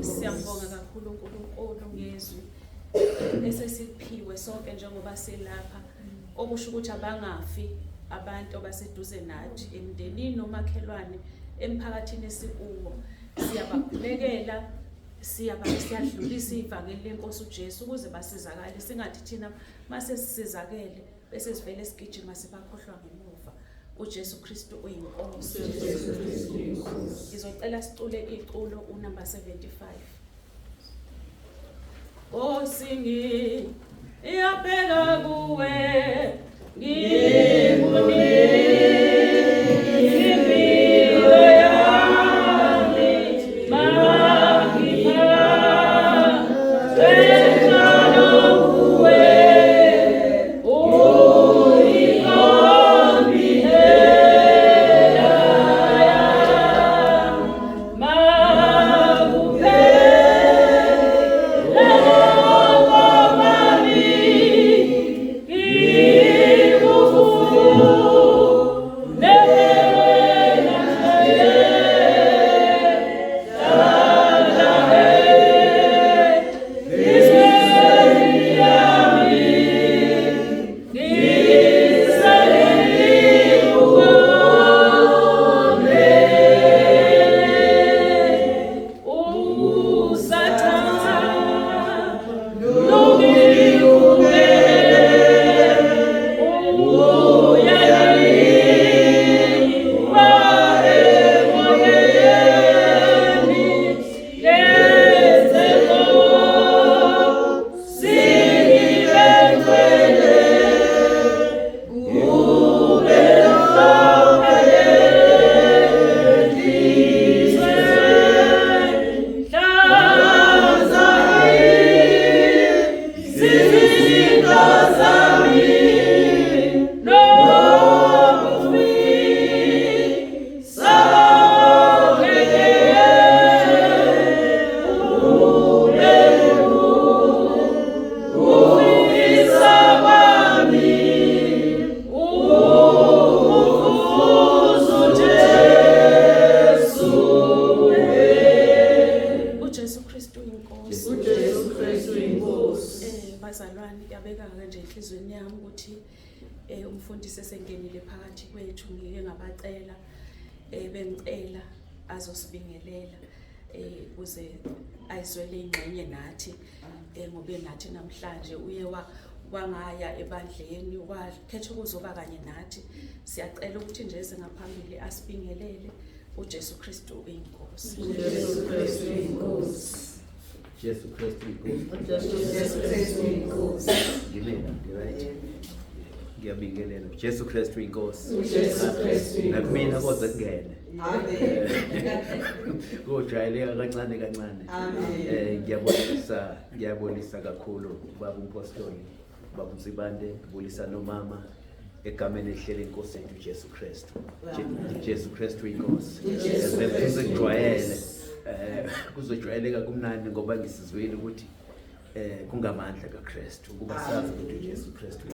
Siyambonga kakhulu uNkulunkulu ngezwi esesiphiwe sonke njengoba silapha, okusho ukuthi abangafi abantu abaseduze nathi emndenini nomakhelwane emphakathini esikuwo. Siyababhekela, siyadlulisa ivangeli lenkosi uJesu ukuze basizakale, singathi thina mase sisizakele bese sivele sigijima sibakhohlwa ngemuva. uJesu Kristu uyinkosi. Ngizocela sicule iculo unumber 75. Singi iyabheka kuwe bazalwane. Ngiyabeka kanje enhlizweni yami ukuthi umfundisi esengenile phakathi kwethu, ngike ngabacela bengicela azosibingelela ukuze ayizwele ingxenye nathi ngobe nathi namhlanje uye wangaya ebandleni wakhetha ukuzoba kanye nathi. Siyacela ukuthi nje sengaphambili asibingelele. uJesu Kristu uyinkosi. uJesu Kristu uyinkosi. Jesu Kristu inkosi. Jesu Kristu inkosi. Ngimena, right? Ngiyabingelela. Jesu Kristu inkosi. uJesu Kristu inkosi. Nakumina kodwa kungene. Amen. Kujayeleka kancane kancane. Amen. Ngiyabonisa kakhulu baba umpostoli, baba uNsibande, ngibulisa nomama egameni elihlele inkosi yethu Jesu Kristu. Jesu Kristu inkosi. Kuzojwayele. Kuzojwayeleka kumnandi ngoba ngisizwile ukuthi kungamandla kaKristu ukuba sazi ukuthi uJesu Kristu